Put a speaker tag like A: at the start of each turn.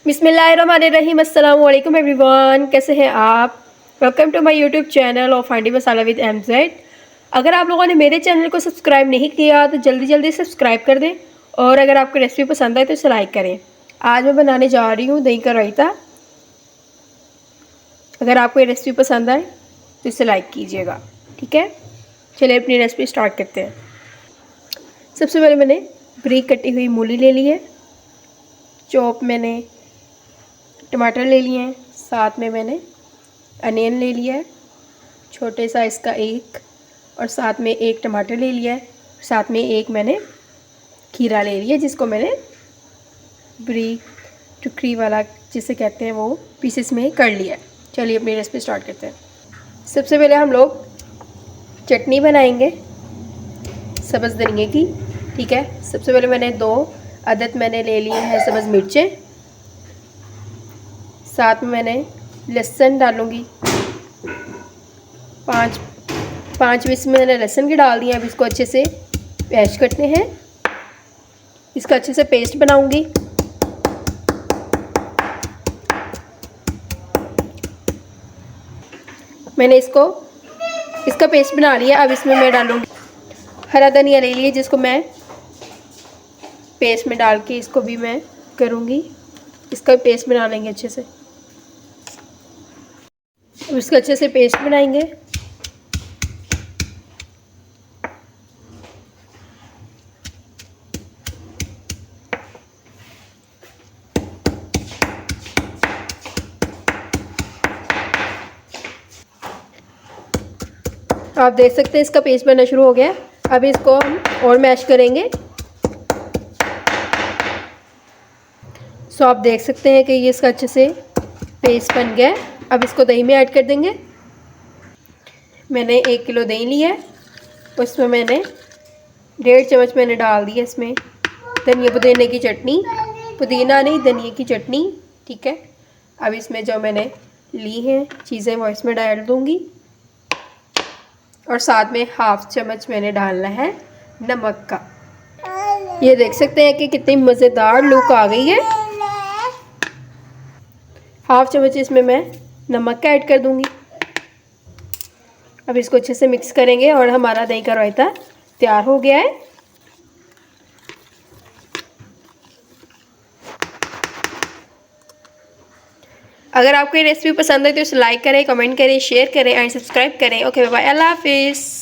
A: बिस्मिल्लाहिर्रहमानिर्रहीम। अस्सलाम वालेकुम एवरीवन, कैसे हैं आप। Welcome to my YouTube channel of Handi Masala with MZ। अगर आप लोगों ने मेरे चैनल को सब्सक्राइब नहीं किया तो जल्दी जल्दी सब्सक्राइब कर दें, और अगर आपको रेसिपी पसंद आए तो इसे लाइक करें। आज मैं बनाने जा रही हूँ दही का रायता। अगर आपको ये रेसिपी पसंद आए तो इसे लाइक कीजिएगा, ठीक है। चलिए अपनी रेसिपी स्टार्ट करते हैं। सबसे पहले मैंने बारीक कटी हुई मूली ले ली है। चॉप मैंने टमाटर ले लिए हैं। साथ में मैंने अनियन ले लिया है, छोटे साइज़ का एक, और साथ में एक टमाटर ले लिया है। साथ में एक मैंने खीरा ले लिया, जिसको मैंने बारीक टुकड़ी वाला जिसे कहते हैं वो पीसेस में कर लिया है। चलिए अपनी रेसिपी स्टार्ट करते हैं। सबसे पहले हम लोग चटनी बनाएंगे सब्ज़ धनिए की, ठीक है। सबसे पहले मैंने 2 अदद मैंने ले लिए हैं सब्ज़ मिर्चें। साथ में मैंने लहसुन डालूँगी, 5 पीस मैंने लहसुन के डाल दिए। अब इसको अच्छे से पेस्ट करते हैं, इसका अच्छे से पेस्ट बनाऊँगी। मैंने इसका पेस्ट बना लिया। अब इसमें मैं डालूँगी हरा धनिया ले लिए, जिसको मैं पेस्ट में डाल के इसको भी मैं करूँगी, इसका पेस्ट बना लेंगे अच्छे से। अब इसका अच्छे से पेस्ट बनाएंगे। आप देख सकते हैं इसका पेस्ट बनना शुरू हो गया। अब इसको हम और मैश करेंगे। सो आप देख सकते हैं कि ये इसका अच्छे से पेस्ट बन गया है। अब इसको दही में ऐड कर देंगे। मैंने 1 किलो दही लिया है, उसमें मैंने 1.5 चम्मच मैंने डाल दिया इसमें धनिया पुदीने की चटनी, पुदीना नहीं धनिया की चटनी, ठीक है। अब इसमें जो मैंने ली हैं चीज़ें वो इसमें डाल दूँगी, और साथ में 1/2 चम्मच मैंने डालना है नमक का। ये देख सकते हैं कि कितनी मज़ेदार लुक आ गई है। 1/2 चम्मच इसमें मैं नमक का ऐड कर दूंगी। अब इसको अच्छे से मिक्स करेंगे और हमारा दही का रायता तैयार हो गया है। अगर आपको ये रेसिपी पसंद है तो इसे लाइक करें, कमेंट करें, शेयर करें एंड सब्सक्राइब करें। ओके बाय, अल्लाह हाफिज़।